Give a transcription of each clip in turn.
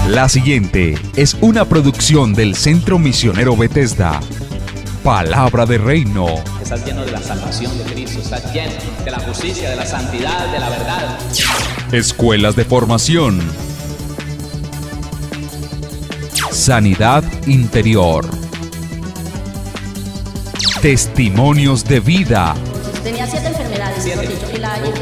La siguiente es una producción del Centro Misionero Bethesda. Palabra de Reino. Estás lleno de la salvación de Cristo, estás lleno de la justicia, de la santidad, de la verdad. Escuelas de formación. Sanidad interior. Testimonios de vida. Tenía 7 enfermedades,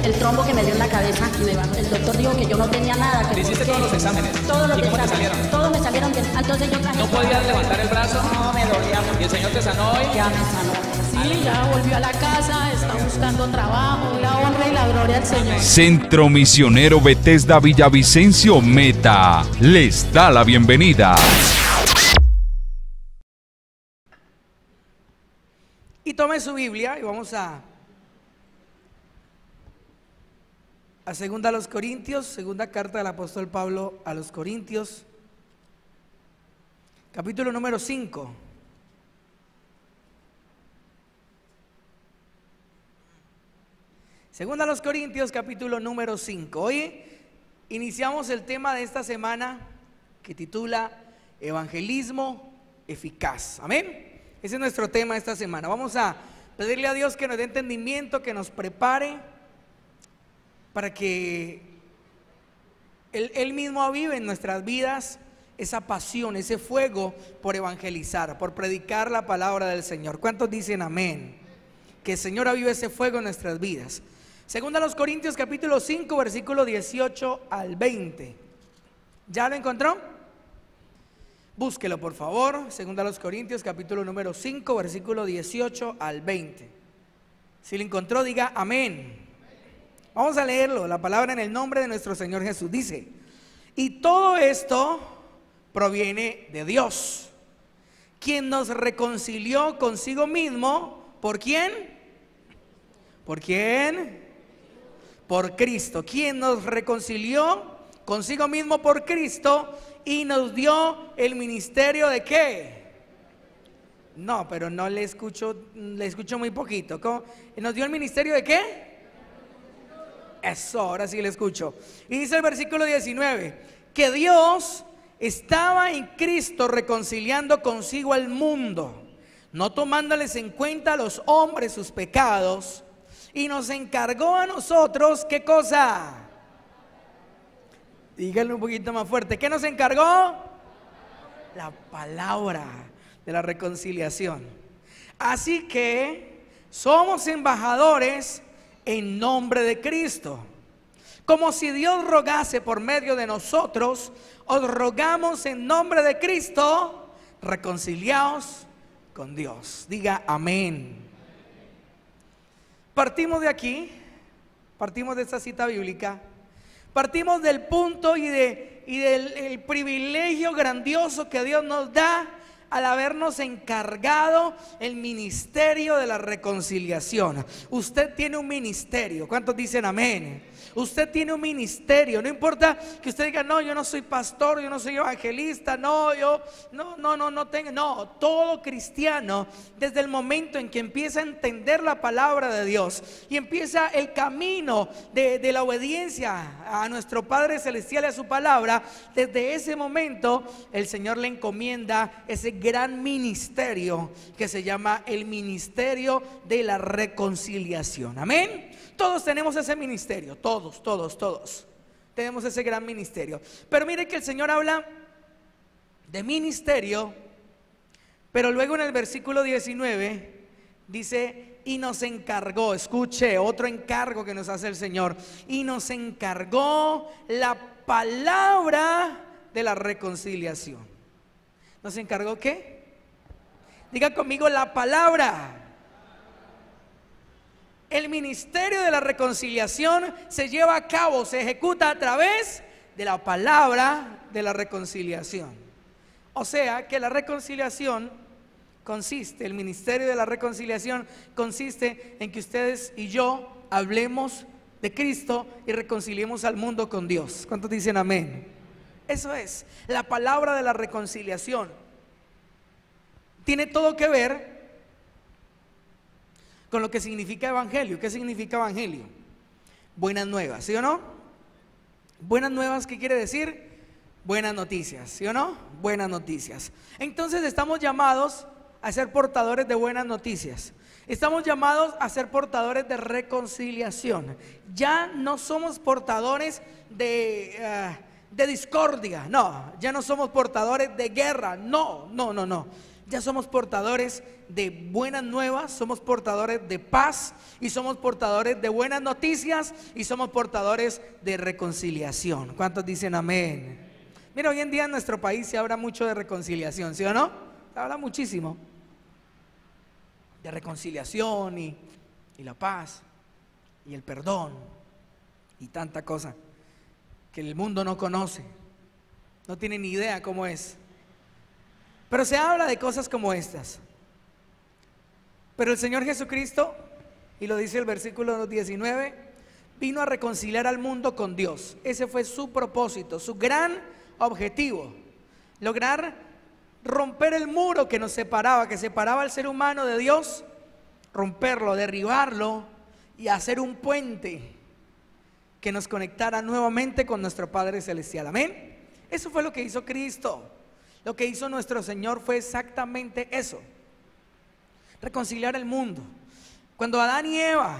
el trombo que me dio en la cabeza, el doctor dijo que yo no tenía nada. Que ¿Hiciste todos los exámenes? Todos los ¿Y cómo te exámenes, salieron? todos me salieron bien. Entonces yo traje... ¿No podías levantar el brazo? No, me dolía mucho. ¿Y el Señor te sanó hoy? Ya me sanó. Sí, ya volvió a la casa, está buscando trabajo, la honra y la gloria al Señor. Centro Misionero Bethesda Villavicencio Meta les da la bienvenida. Y tome su Biblia y vamos a segunda a los Corintios, segunda carta del apóstol Pablo a los Corintios, capítulo número 5. Segunda a los Corintios, capítulo número 5. Hoy iniciamos el tema de esta semana que titula Evangelismo Eficaz. Amén. Ese es nuestro tema esta semana. Vamos a pedirle a Dios que nos dé entendimiento, que nos prepare para que Él mismo avive en nuestras vidas esa pasión, ese fuego por evangelizar, por predicar la palabra del Señor. ¿Cuántos dicen amén? Que el Señor avive ese fuego en nuestras vidas. Segunda a los Corintios capítulo 5 versículo 18 al 20. ¿Ya lo encontró? Búsquelo por favor. Segunda a los Corintios capítulo número 5 versículo 18 al 20. Si lo encontró, diga amén. Vamos a leerlo, la palabra en el nombre de nuestro Señor Jesús. Dice: y todo esto proviene de Dios, quien nos reconcilió consigo mismo. ¿Por quién? ¿Por quién? Por Cristo. Quien nos reconcilió consigo mismo por Cristo y nos dio el ministerio de ¿qué? No, pero no le escucho muy poquito. ¿Cómo? ¿Nos dio el ministerio de qué? Eso, ahora sí le escucho. Y dice el versículo 19, que Dios estaba en Cristo reconciliando consigo al mundo, no tomándoles en cuenta a los hombres sus pecados, y nos encargó a nosotros, ¿qué cosa? Díganlo un poquito más fuerte. ¿Qué nos encargó? La palabra de la reconciliación. Así que somos embajadores en nombre de Cristo. Como si Dios rogase por medio de nosotros, os rogamos en nombre de Cristo, reconciliaos con Dios. Diga amén. Partimos de aquí, partimos de esta cita bíblica, partimos del punto y del privilegio grandioso que Dios nos da al habernos encargado el ministerio de la reconciliación. Usted tiene un ministerio. ¿Cuántos dicen amén? Usted tiene un ministerio. No importa que usted diga, no, yo no soy pastor, yo no soy evangelista, no, yo no tengo. No, todo cristiano, desde el momento en que empieza a entender la palabra de Dios y empieza el camino de la obediencia a nuestro Padre Celestial y a su palabra, desde ese momento el Señor le encomienda ese gran ministerio que se llama el ministerio de la reconciliación. Amén. Todos tenemos ese ministerio, todos tenemos ese gran ministerio. Pero mire que el Señor habla de ministerio, pero luego en el versículo 19 dice: y nos encargó, escuche, otro encargo que nos hace el Señor, y nos encargó la palabra de la reconciliación. ¿Nos encargó qué? Diga conmigo, la palabra. El ministerio de la reconciliación se lleva a cabo, se ejecuta a través de la palabra de la reconciliación. O sea que la reconciliación consiste, el ministerio de la reconciliación consiste en que ustedes y yo hablemos de Cristo y reconciliemos al mundo con Dios. ¿Cuántos dicen amén? Eso es, la palabra de la reconciliación tiene todo que ver con lo que significa evangelio. ¿Qué significa evangelio? Buenas nuevas, ¿sí o no? Buenas nuevas, ¿qué quiere decir? buenas noticias, ¿sí o no? Buenas noticias. Entonces estamos llamados a ser portadores de buenas noticias. Estamos llamados a ser portadores de reconciliación. Ya no somos portadores de discordia, no. Ya no somos portadores de guerra, no. Ya somos portadores de buenas nuevas, somos portadores de paz y somos portadores de buenas noticias y somos portadores de reconciliación. ¿Cuántos dicen amén? Mira, hoy en día en nuestro país se habla mucho de reconciliación, ¿sí o no? Se habla muchísimo de reconciliación y la paz y el perdón y tanta cosa que el mundo no conoce, no tiene ni idea cómo es. Pero se habla de cosas como estas. Pero el Señor Jesucristo, y lo dice el versículo 19, vino a reconciliar al mundo con Dios. Ese fue su propósito, su gran objetivo: lograr romper el muro que nos separaba, que separaba al ser humano de Dios, romperlo, derribarlo y hacer un puente que nos conectara nuevamente con nuestro Padre Celestial. Amén. Eso fue lo que hizo Cristo. Lo que hizo nuestro Señor fue exactamente eso: reconciliar el mundo. Cuando Adán y Eva,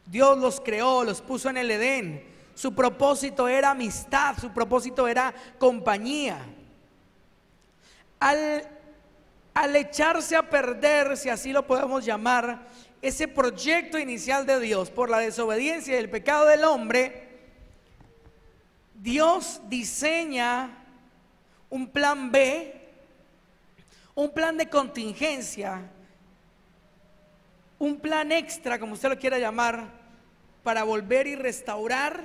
Dios los creó, los puso en el Edén, su propósito era amistad, su propósito era compañía. Al echarse a perder, si así lo podemos llamar, ese proyecto inicial de Dios por la desobediencia y el pecado del hombre, Dios diseña un plan B, un plan de contingencia, un plan extra, como usted lo quiera llamar, para volver y restaurar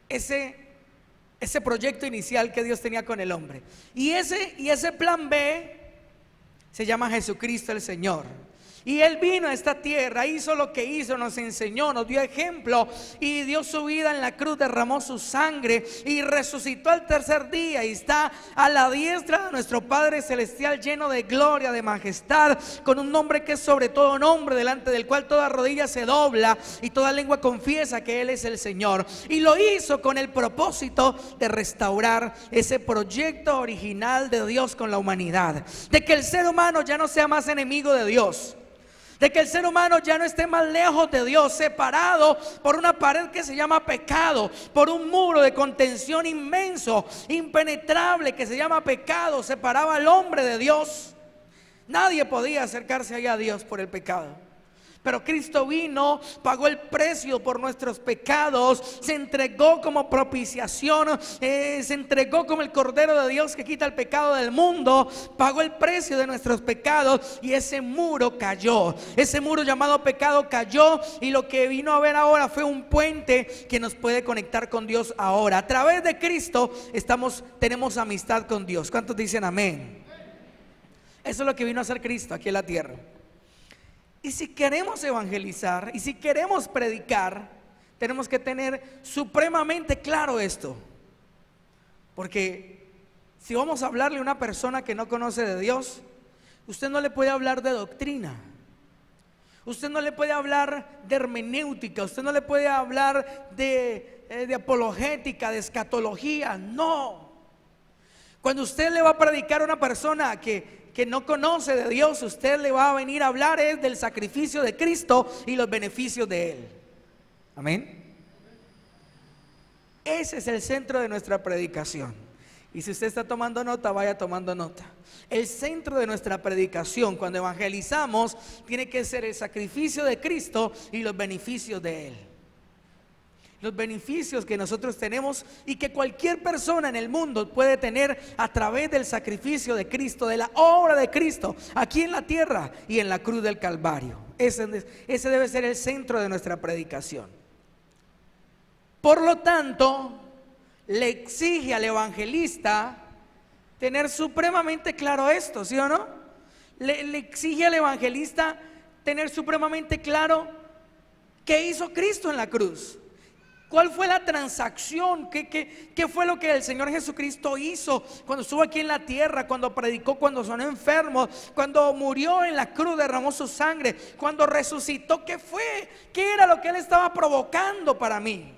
ese proyecto inicial que Dios tenía con el hombre. Y ese plan B se llama Jesucristo el Señor. Y Él vino a esta tierra, hizo lo que hizo, nos enseñó, nos dio ejemplo y dio su vida en la cruz, derramó su sangre y resucitó al tercer día y está a la diestra de nuestro Padre Celestial, lleno de gloria, de majestad, con un nombre que es sobre todo nombre, delante del cual toda rodilla se dobla y toda lengua confiesa que Él es el Señor. Y lo hizo con el propósito de restaurar ese proyecto original de Dios con la humanidad, de que el ser humano ya no sea más enemigo de Dios, de que el ser humano ya no esté más lejos de Dios, separado por una pared que se llama pecado, por un muro de contención inmenso, impenetrable, que se llama pecado, separaba al hombre de Dios. Nadie podía acercarse allá a Dios por el pecado. Pero Cristo vino, pagó el precio por nuestros pecados, se entregó como propiciación, se entregó como el Cordero de Dios que quita el pecado del mundo, pagó el precio de nuestros pecados y ese muro cayó. Ese muro llamado pecado cayó y lo que vino a ver ahora fue un puente que nos puede conectar con Dios ahora. A través de Cristo tenemos amistad con Dios. ¿Cuántos dicen amén? Eso es lo que vino a hacer Cristo aquí en la tierra. Y si queremos evangelizar y si queremos predicar, tenemos que tener supremamente claro esto. Porque si vamos a hablarle a una persona que no conoce de Dios, usted no le puede hablar de doctrina, usted no le puede hablar de hermenéutica, usted no le puede hablar de apologética, de escatología, no. Cuando usted le va a predicar a una persona que no conoce de Dios, usted le va a venir a hablar del sacrificio de Cristo y los beneficios de Él. Amén. Ese es el centro de nuestra predicación. Y si usted está tomando nota, vaya tomando nota. El centro de nuestra predicación cuando evangelizamos tiene que ser el sacrificio de Cristo y los beneficios de Él. Los beneficios que nosotros tenemos y que cualquier persona en el mundo puede tener a través del sacrificio de Cristo, de la obra de Cristo aquí en la tierra y en la cruz del Calvario. Ese debe ser el centro de nuestra predicación. Por lo tanto, le exige al evangelista tener supremamente claro esto, ¿sí o no? Le exige al evangelista tener supremamente claro qué hizo Cristo en la cruz. ¿Cuál fue la transacción? ¿Qué fue lo que el Señor Jesucristo hizo cuando estuvo aquí en la tierra, cuando predicó, cuando sanó enfermos, cuando murió en la cruz, derramó su sangre, cuando resucitó? ¿Qué fue? ¿Qué era lo que Él estaba provocando para mí?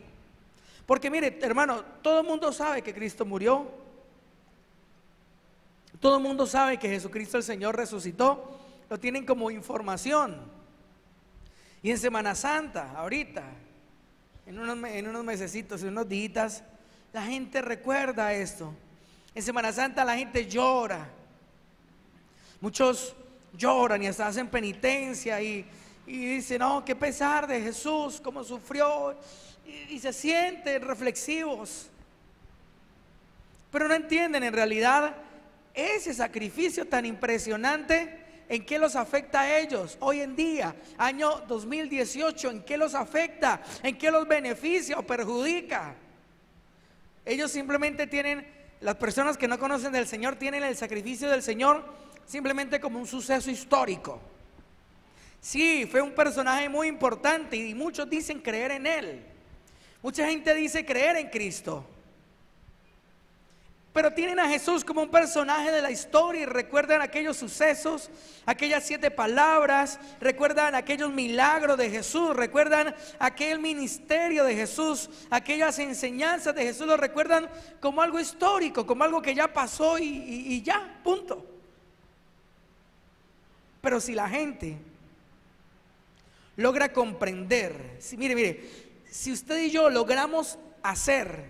Porque mire, hermano, todo el mundo sabe que Cristo murió. Todo el mundo sabe que Jesucristo el Señor resucitó. Lo tienen como información. Y en Semana Santa, ahorita, en unos mesecitos, en unos días, la gente recuerda esto. En Semana Santa la gente llora. Muchos lloran y hasta hacen penitencia y dicen, no, qué pesar de Jesús, cómo sufrió, y se sienten reflexivos. Pero no entienden en realidad ese sacrificio tan impresionante, ¿en qué los afecta a ellos hoy en día, año 2018? ¿En qué los afecta? ¿En qué los beneficia o perjudica? Ellos simplemente tienen, las personas que no conocen del Señor, tienen el sacrificio del Señor simplemente como un suceso histórico. Sí, fue un personaje muy importante y muchos dicen creer en Él. Mucha gente dice creer en Cristo, pero tienen a Jesús como un personaje de la historia y recuerdan aquellos sucesos, aquellas 7 palabras, recuerdan aquellos milagros de Jesús, recuerdan aquel ministerio de Jesús, aquellas enseñanzas de Jesús, lo recuerdan como algo histórico, como algo que ya pasó y ya, punto. Pero si la gente logra comprender, mire, si usted y yo logramos hacer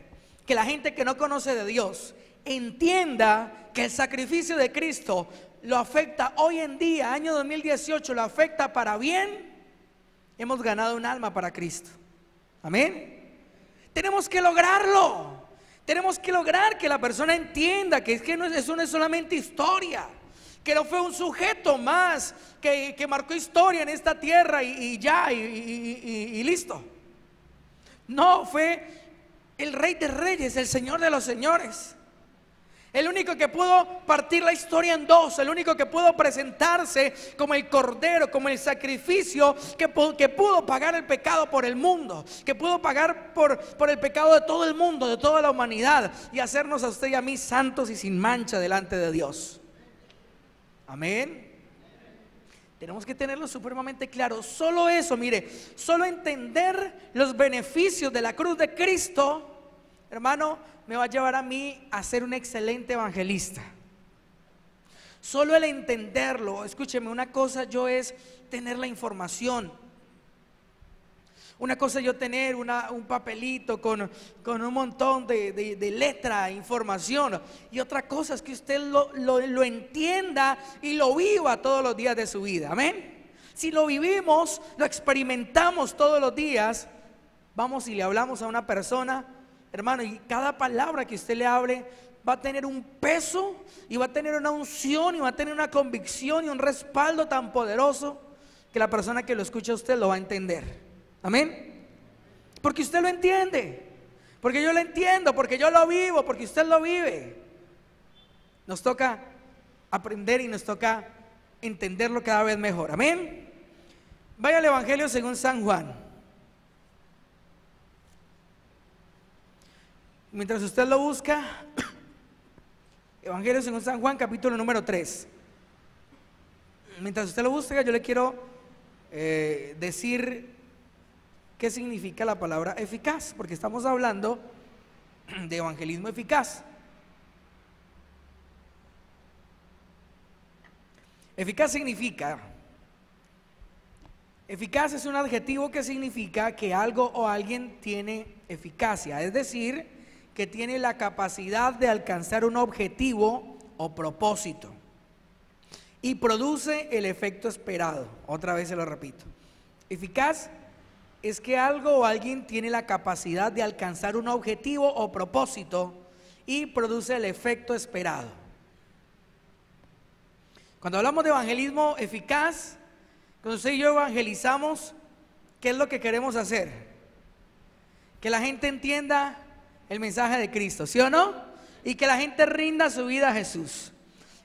que la gente que no conoce de Dios entienda que el sacrificio de Cristo lo afecta hoy en día, año 2018, lo afecta para bien, hemos ganado un alma para Cristo. Amén. Tenemos que lograrlo. Tenemos que lograr que la persona entienda que eso no es solamente historia, que no fue un sujeto más que marcó historia en esta tierra y listo. No, fue el Rey de Reyes, el Señor de los Señores, el único que pudo partir la historia en dos, el único que pudo presentarse como el Cordero, como el sacrificio que pudo pagar el pecado por el mundo, que pudo pagar por el pecado de todo el mundo, de toda la humanidad, y hacernos a usted y a mí santos y sin mancha delante de Dios. Amén. Tenemos que tenerlo supremamente claro. Solo eso, mire, solo entender los beneficios de la cruz de Cristo, hermano, me va a llevar a mí a ser un excelente evangelista. Solo el entenderlo. Escúcheme, una cosa yo es tener la información. Una cosa yo tener un papelito con un montón de letra, información. Y otra cosa es que usted lo entienda y lo viva todos los días de su vida. Amén. Si lo vivimos, lo experimentamos todos los días, vamos y le hablamos a una persona, hermano, y cada palabra que usted le hable va a tener un peso y va a tener una unción y va a tener una convicción y un respaldo tan poderoso que la persona que lo escucha a usted lo va a entender. Amén. Porque usted lo entiende, porque yo lo entiendo, porque yo lo vivo, porque usted lo vive. Nos toca aprender y nos toca entenderlo cada vez mejor. Amén. Vaya al Evangelio según San Juan. Mientras usted lo busca, Evangelio según San Juan, capítulo número 3. Mientras usted lo busca, yo le quiero decir qué significa la palabra eficaz, porque estamos hablando de evangelismo eficaz. Eficaz es un adjetivo que significa que algo o alguien tiene eficacia, es decir, que tiene la capacidad de alcanzar un objetivo o propósito y produce el efecto esperado. Otra vez se lo repito. Eficaz es que algo o alguien tiene la capacidad de alcanzar un objetivo o propósito y produce el efecto esperado. Cuando hablamos de evangelismo eficaz, cuando usted y yo evangelizamos, ¿qué es lo que queremos hacer? Que la gente entienda el mensaje de Cristo, ¿sí o no? Y que la gente rinda su vida a Jesús.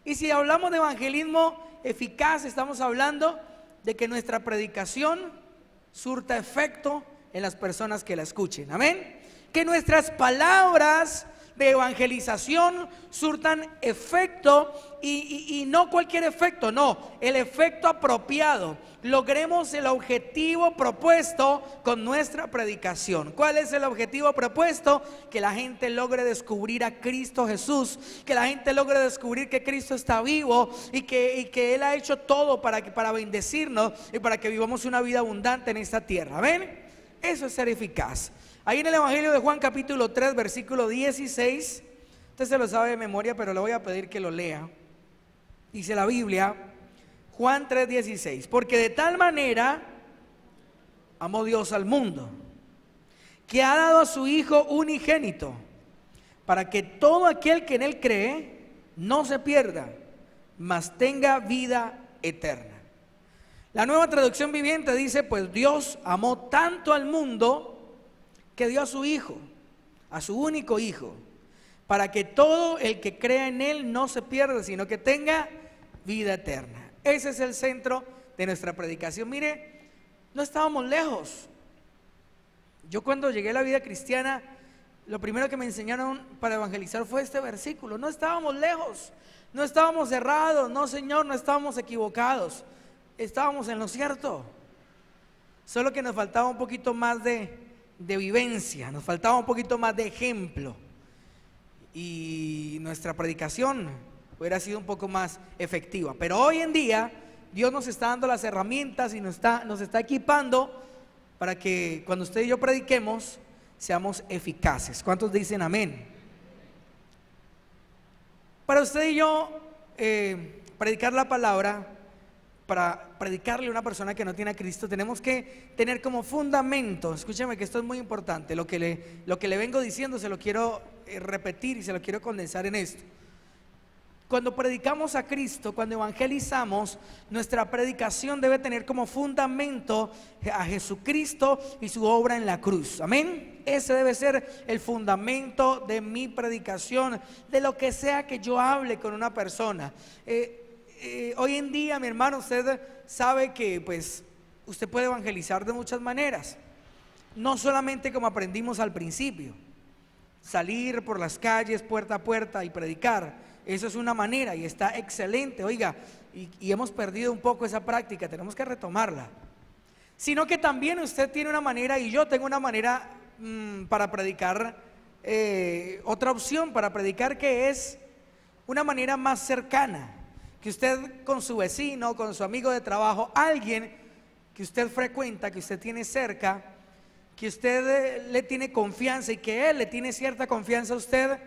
Y si hablamos de evangelismo eficaz, estamos hablando de que nuestra predicación surta efecto en las personas que la escuchen. Amén. Que nuestras palabras de evangelización surtan efecto y no cualquier efecto, no, el efecto apropiado. Logremos el objetivo propuesto con nuestra predicación. ¿Cuál es el objetivo propuesto? Que la gente logre descubrir a Cristo Jesús, que la gente logre descubrir que Cristo está vivo y que Él ha hecho todo para bendecirnos y para que vivamos una vida abundante en esta tierra. ¿Ven? Eso es ser eficaz. Ahí en el Evangelio de Juan capítulo 3 versículo 16, usted se lo sabe de memoria, pero le voy a pedir que lo lea. Dice la Biblia, Juan 3:16, porque de tal manera amó Dios al mundo, que ha dado a su Hijo unigénito, para que todo aquel que en Él cree no se pierda, mas tenga vida eterna. La Nueva Traducción Viviente dice, pues Dios amó tanto al mundo que dio a su Hijo, a su único Hijo, para que todo el que crea en Él no se pierda, sino que tenga vida eterna. Ese es el centro de nuestra predicación. Mire, no estábamos lejos. Yo cuando llegué a la vida cristiana, lo primero que me enseñaron para evangelizar fue este versículo. No estábamos lejos, no estábamos cerrados, no, Señor, no estábamos equivocados. Estábamos en lo cierto, solo que nos faltaba un poquito más de vivencia, nos faltaba un poquito más de ejemplo, y nuestra predicación hubiera sido un poco más efectiva. Pero hoy en día Dios nos está dando las herramientas y nos está equipando para que cuando usted y yo prediquemos seamos eficaces. ¿Cuántos dicen amén? Para usted y yo predicar la palabra, para predicarle a una persona que no tiene a Cristo, tenemos que tener como fundamento, escúcheme que esto es muy importante, lo que le vengo diciendo se lo quiero repetir y se lo quiero condensar en esto. Cuando predicamos a Cristo, cuando evangelizamos, nuestra predicación debe tener como fundamento a Jesucristo y su obra en la cruz. Amén. Ese debe ser el fundamento de mi predicación, de lo que sea que yo hable con una persona. Hoy en día, mi hermano, usted sabe que pues usted puede evangelizar de muchas maneras, no solamente como aprendimos al principio, salir por las calles puerta a puerta y predicar. Eso es una manera y está excelente, oiga, y hemos perdido un poco esa práctica, tenemos que retomarla. Sino que también usted tiene una manera y yo tengo una manera para predicar, otra opción para predicar, que es una manera más cercana. Que usted con su vecino, con su amigo de trabajo, alguien que usted frecuenta, que usted tiene cerca, que usted le tiene confianza y que él le tiene cierta confianza a usted,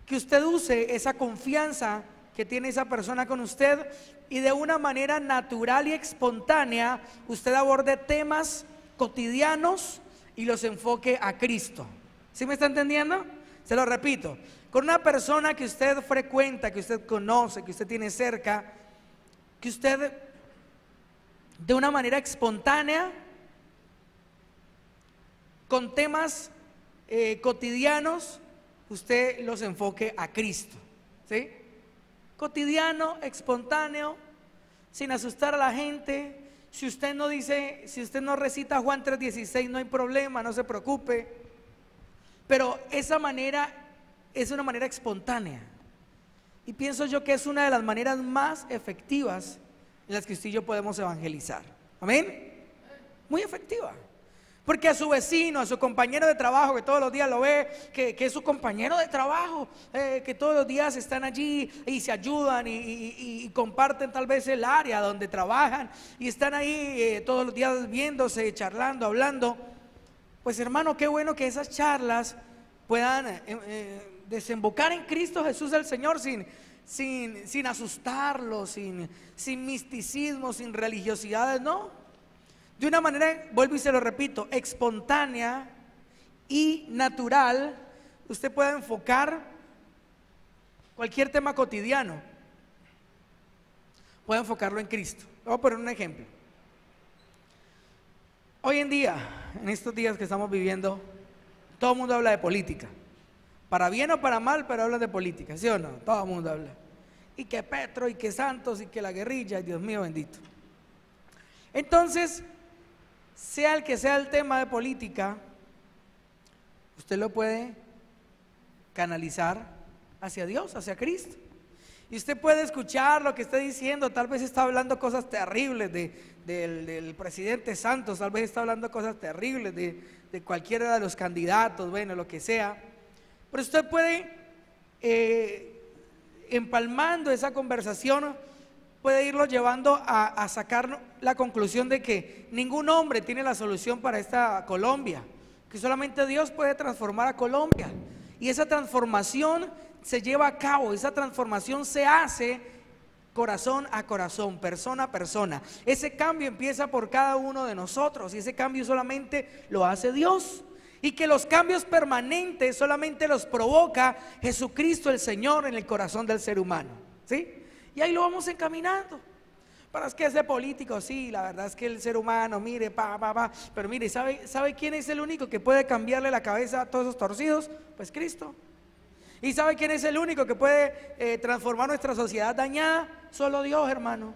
que usted use esa confianza que tiene esa persona con usted y de una manera natural y espontánea usted aborde temas cotidianos y los enfoque a Cristo. ¿Sí me está entendiendo? Se lo repito. Con una persona que usted frecuenta, que usted conoce, que usted tiene cerca, que usted de una manera espontánea, con temas cotidianos, usted los enfoque a Cristo. ¿Sí? Cotidiano, espontáneo, sin asustar a la gente. Si usted no dice, si usted no recita Juan 3:16, no hay problema, no se preocupe. Pero esa manera es una manera espontánea, y pienso yo que es una de las maneras más efectivas en las que usted y yo podemos evangelizar. Amén. Muy efectiva, porque a su vecino, a su compañero de trabajo que todos los días lo ve, que es su compañero de trabajo, que todos los días están allí y se ayudan y comparten tal vez el área donde trabajan y están ahí todos los días viéndose, charlando, hablando. Pues hermano, qué bueno que esas charlas puedan desembocar en Cristo Jesús el Señor sin asustarlo, sin misticismo, sin religiosidades, no. De una manera, vuelvo y se lo repito, espontánea y natural, usted puede enfocar cualquier tema cotidiano, puede enfocarlo en Cristo. Voy a poner un ejemplo. Hoy en día, en estos días que estamos viviendo, todo el mundo habla de política. Para bien o para mal, pero hablan de política, ¿sí o no? Todo el mundo habla. Y que Petro, y que Santos, y que la guerrilla, Dios mío bendito. Entonces, sea el que sea el tema de política, usted lo puede canalizar hacia Dios, hacia Cristo. Y usted puede escuchar lo que está diciendo, tal vez está hablando cosas terribles del presidente Santos, tal vez está hablando cosas terribles de cualquiera de los candidatos, bueno, lo que sea. Pero usted puede, empalmando esa conversación, puede irlo llevando a sacar la conclusión de que ningún hombre tiene la solución para esta Colombia, que solamente Dios puede transformar a Colombia. Y esa transformación se lleva a cabo, esa transformación se hace corazón a corazón, persona a persona. Ese cambio empieza por cada uno de nosotros y ese cambio solamente lo hace Dios. Y que los cambios permanentes solamente los provoca Jesucristo el Señor en el corazón del ser humano, ¿sí? Y ahí lo vamos encaminando. Para es que ese político, sí, la verdad es que el ser humano, mire, pero mire, ¿sabe quién es el único que puede cambiarle la cabeza a todos esos torcidos? Pues Cristo. ¿Y sabe quién es el único que puede transformar nuestra sociedad dañada? Solo Dios, hermano.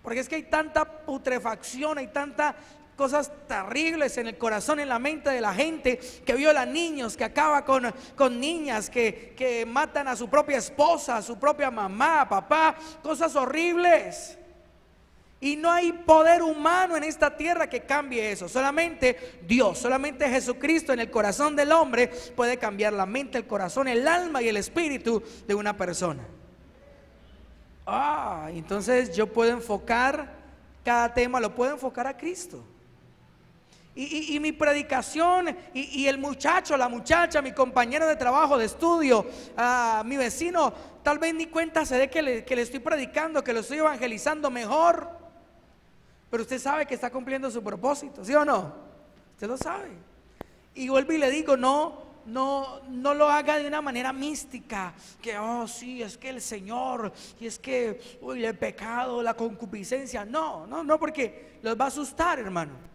Porque es que hay tanta putrefacción, hay tantas cosas terribles en el corazón, en la mente de la gente, que viola niños, que acaba con niñas, que matan a su propia esposa, a su propia mamá, papá, cosas horribles. Y no hay poder humano en esta tierra que cambie eso. Solamente Dios, solamente Jesucristo en el corazón del hombre puede cambiar la mente, el corazón, el alma y el espíritu de una persona. Entonces yo puedo enfocar cada tema, lo puedo enfocar a Cristo. Y mi predicación, y el muchacho, la muchacha, mi compañero de trabajo, de estudio, mi vecino, tal vez ni cuenta se dé que le estoy predicando, que lo estoy evangelizando mejor. Pero usted sabe que está cumpliendo su propósito, ¿sí o no? Usted lo sabe. Y vuelvo y le digo, no lo haga de una manera mística, que sí, es que el Señor, y es que el pecado, la concupiscencia. No, porque los va a asustar, hermano.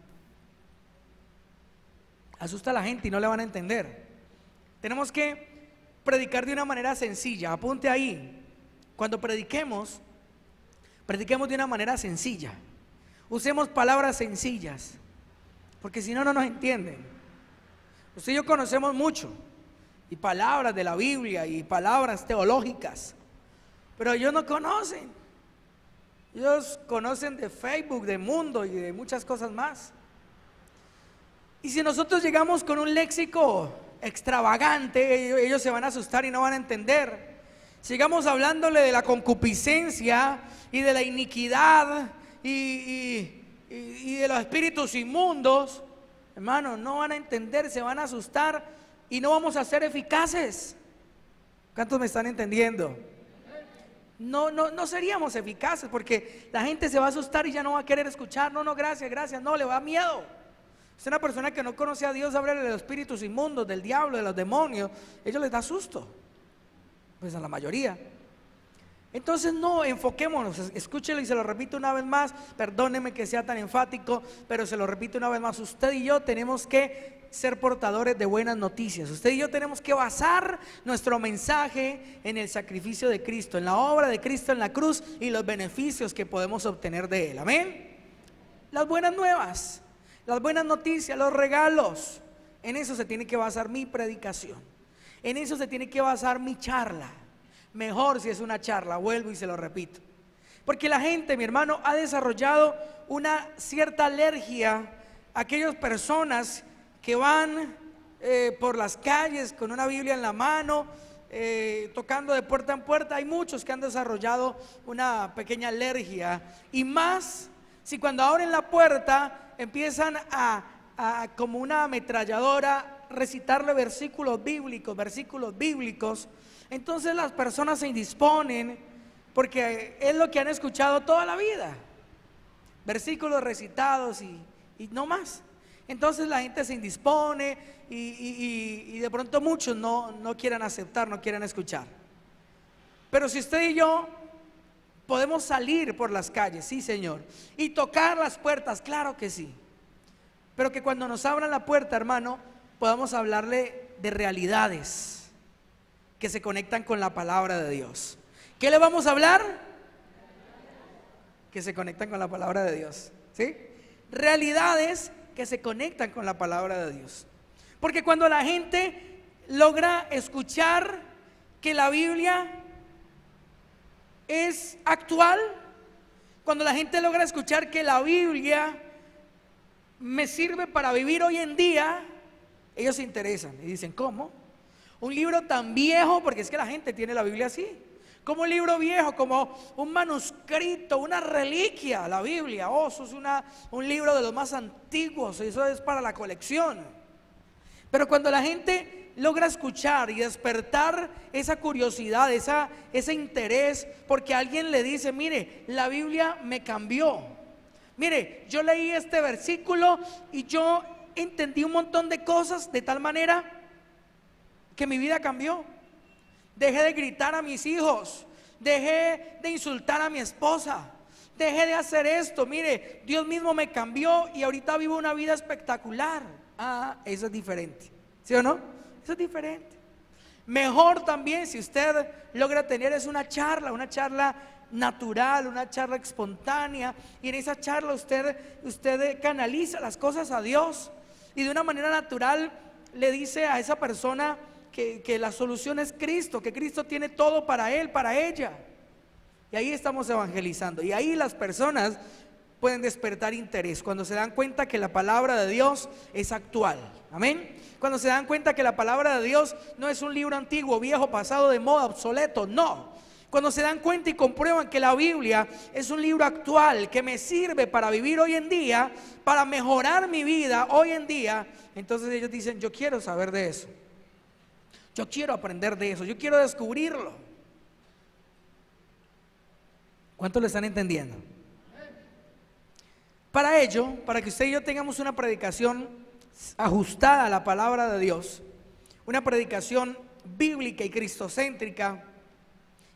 Asusta a la gente y no le van a entender. Tenemos que predicar de una manera sencilla. Apunte ahí. Cuando prediquemos de una manera sencilla. Usemos palabras sencillas, porque si no, no nos entienden. Usted y yo conocemos mucho, y palabras de la Biblia, y palabras teológicas, pero ellos no conocen. Ellos conocen de Facebook, de mundo y de muchas cosas más. Y si nosotros llegamos con un léxico extravagante, ellos se van a asustar y no van a entender. Sigamos hablándole de la concupiscencia y de la iniquidad y de los espíritus inmundos, hermano, no van a entender, se van a asustar y no vamos a ser eficaces. ¿Cuántos me están entendiendo? No seríamos eficaces, porque la gente se va a asustar y ya no va a querer escuchar. No, gracias, no, le va miedo. Es una persona que no conoce a Dios, habla de los espíritus inmundos, del diablo, de los demonios, ellos les da susto, pues a la mayoría. Entonces no, enfoquémonos, escúchelo y se lo repito una vez más, perdóneme que sea tan enfático, pero se lo repito una vez más, usted y yo tenemos que ser portadores de buenas noticias. Usted y yo tenemos que basar nuestro mensaje en el sacrificio de Cristo, en la obra de Cristo en la cruz y los beneficios que podemos obtener de Él, amén. Las buenas nuevas, las buenas noticias, los regalos, en eso se tiene que basar mi predicación, en eso se tiene que basar mi charla. Mejor si es una charla, vuelvo y se lo repito. Porque la gente, mi hermano, ha desarrollado una cierta alergia a aquellas personas que van por las calles con una Biblia en la mano, tocando de puerta en puerta. Hay muchos que han desarrollado una pequeña alergia. Y más si cuando abren la puerta empiezan a como una ametralladora recitarle versículos bíblicos. Entonces las personas se indisponen porque es lo que han escuchado toda la vida, versículos recitados y no más. Entonces la gente se indispone y de pronto muchos no quieran aceptar, no quieran escuchar. Pero si usted y yo podemos salir por las calles, sí Señor, y tocar las puertas, claro que sí, pero que cuando nos abran la puerta, hermano, podamos hablarle de realidades que se conectan con la palabra de Dios. ¿Qué le vamos a hablar? Que se conectan con la palabra de Dios, ¿sí? Realidades que se conectan con la palabra de Dios. Porque cuando la gente logra escuchar que la Biblia es actual, cuando la gente logra escuchar que la Biblia me sirve para vivir hoy en día, ellos se interesan y dicen, ¿cómo? Un libro tan viejo, porque es que la gente tiene la Biblia así, como un libro viejo, como un manuscrito, una reliquia, la Biblia. Oh, eso es un libro de los más antiguos, eso es para la colección. Pero cuando la gente logra escuchar y despertar esa curiosidad, ese interés, porque alguien le dice, mire, la Biblia me cambió. Mire, yo leí este versículo y yo entendí un montón de cosas de tal manera que mi vida cambió. Dejé de gritar a mis hijos, dejé de insultar a mi esposa, dejé de hacer esto. Mire, Dios mismo me cambió y ahorita vivo una vida espectacular. Ah, eso es diferente, ¿sí o no? Eso es diferente. Mejor también si usted logra tener es una charla natural, una charla espontánea, y en esa charla usted canaliza las cosas a Dios y de una manera natural le dice a esa persona que la solución es Cristo, que Cristo tiene todo para él, para ella. Y ahí estamos evangelizando, y ahí las personas pueden despertar interés cuando se dan cuenta que la palabra de Dios es actual. Amén. Cuando se dan cuenta que la palabra de Dios no es un libro antiguo, viejo, pasado de moda, obsoleto, no. Cuando se dan cuenta y comprueban que la Biblia es un libro actual que me sirve para vivir hoy en día, para mejorar mi vida hoy en día, entonces ellos dicen, yo quiero saber de eso, yo quiero aprender de eso, yo quiero descubrirlo. ¿Cuántos lo están entendiendo? Para ello, para que usted y yo tengamos una predicación ajustada a la palabra de Dios, una predicación bíblica y cristocéntrica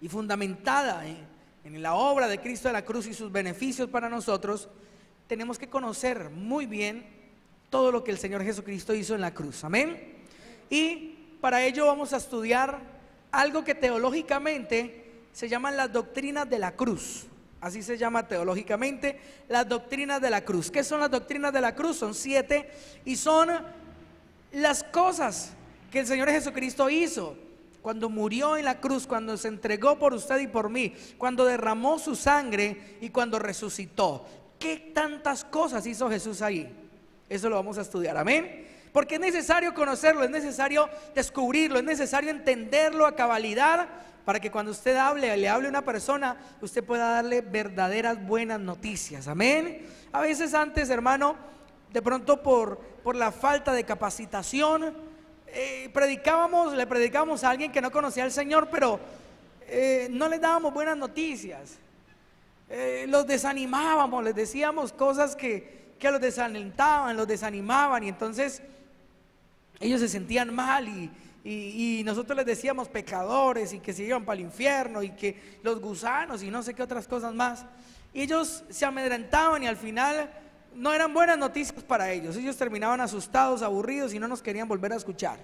y fundamentada en la obra de Cristo de la cruz y sus beneficios para nosotros, tenemos que conocer muy bien todo lo que el Señor Jesucristo hizo en la cruz. Amén. Y para ello vamos a estudiar algo que teológicamente se llaman las doctrinas de la cruz. Así se llama teológicamente, las doctrinas de la cruz. ¿Qué son las doctrinas de la cruz? Son 7 y son las cosas que el Señor Jesucristo hizo cuando murió en la cruz, cuando se entregó por usted y por mí, cuando derramó su sangre y cuando resucitó. ¿Qué tantas cosas hizo Jesús ahí? Eso lo vamos a estudiar, amén. Porque es necesario conocerlo, es necesario descubrirlo, es necesario entenderlo a cabalidad, para que cuando usted le hable a una persona, usted pueda darle verdaderas buenas noticias, amén. A veces antes, hermano, de pronto por la falta de capacitación, le predicábamos a alguien que no conocía al Señor, pero no les dábamos buenas noticias, los desanimábamos, les decíamos cosas que los desalentaban, los desanimaban, y entonces ellos se sentían mal y nosotros les decíamos pecadores y que se iban para el infierno y que los gusanos y no sé qué otras cosas más, y ellos se amedrentaban y al final no eran buenas noticias para ellos. Ellos terminaban asustados, aburridos y no nos querían volver a escuchar.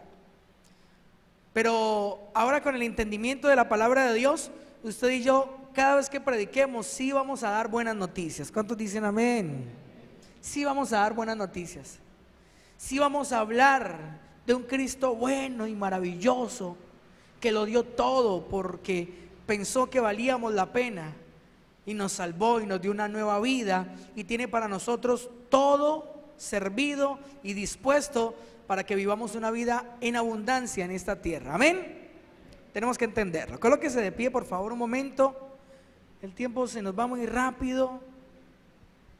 Pero ahora, con el entendimiento de la palabra de Dios, usted y yo, cada vez que prediquemos, sí vamos a dar buenas noticias. ¿Cuántos dicen amén? Sí vamos a dar buenas noticias. Sí vamos a hablar de un Cristo bueno y maravilloso, que lo dio todo porque pensó que valíamos la pena y nos salvó y nos dio una nueva vida y tiene para nosotros todo servido y dispuesto para que vivamos una vida en abundancia en esta tierra. Amén. Tenemos que entenderlo. Colóquese de pie, por favor, un momento. El tiempo se nos va muy rápido,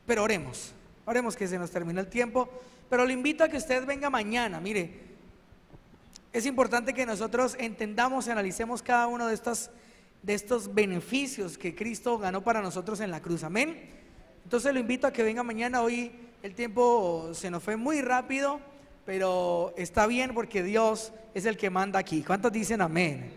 pero oremos que se nos termine el tiempo. Pero le invito a que usted venga mañana. Mire, es importante que nosotros entendamos y analicemos cada uno de estos beneficios que Cristo ganó para nosotros en la cruz, amén. Entonces lo invito a que venga mañana. Hoy el tiempo se nos fue muy rápido, pero está bien porque Dios es el que manda aquí. ¿Cuántos dicen amén?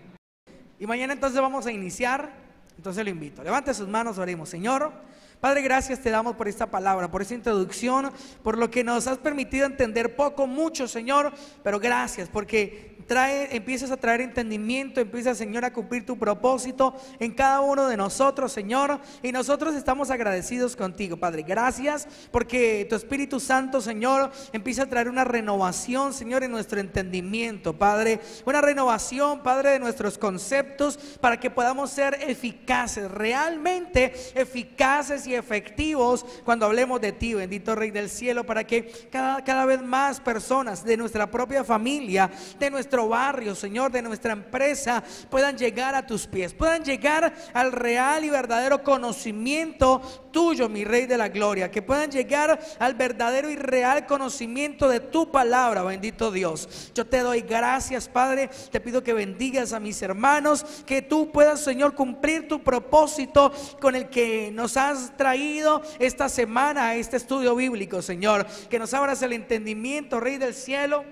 Y mañana entonces vamos a iniciar. Entonces lo invito, levante sus manos, oremos. Señor Padre, gracias te damos por esta palabra, por esta introducción, por lo que nos has permitido entender poco, mucho, Señor, pero gracias porque empieces a traer entendimiento, empiezas, Señor, a cumplir tu propósito en cada uno de nosotros, Señor, y nosotros estamos agradecidos contigo, Padre. Gracias porque tu Espíritu Santo, Señor, empieza a traer una renovación, Señor, en nuestro entendimiento, Padre, una renovación, Padre, de nuestros conceptos para que podamos ser eficaces, realmente eficaces y efectivos cuando hablemos de ti, bendito Rey del cielo, para que cada vez más personas de nuestra propia familia, de nuestro barrio, Señor, de nuestra empresa, puedan llegar a tus pies, puedan llegar al real y verdadero conocimiento tuyo, mi Rey de la gloria, que puedan llegar al verdadero y real conocimiento de tu palabra, bendito Dios. Yo te doy gracias, Padre, te pido que bendigas a mis hermanos, que tú puedas, Señor, cumplir tu propósito con el que nos has traído esta semana a este estudio bíblico, Señor, que nos abras el entendimiento, Rey del cielo,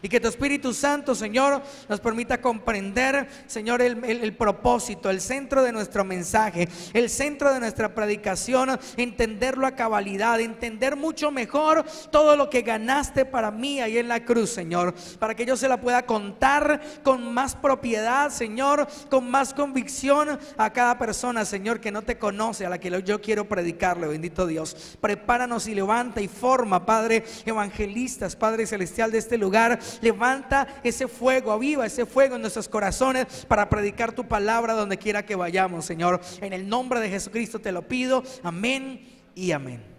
y que tu Espíritu Santo, Señor, nos permita comprender, Señor, el propósito, el centro de nuestro mensaje, el centro de nuestra predicación, entenderlo a cabalidad, entender mucho mejor todo lo que ganaste para mí ahí en la cruz, Señor, para que yo se la pueda contar con más propiedad, Señor, con más convicción a cada persona, Señor, que no te conoce, a la que yo quiero predicarle, bendito Dios. Prepáranos y levanta y forma, Padre, evangelistas, Padre celestial de este lugar. Levanta ese fuego, aviva ese fuego en nuestros corazones para predicar tu palabra donde quiera que vayamos, Señor. En el nombre de Jesucristo te lo pido, amén y amén.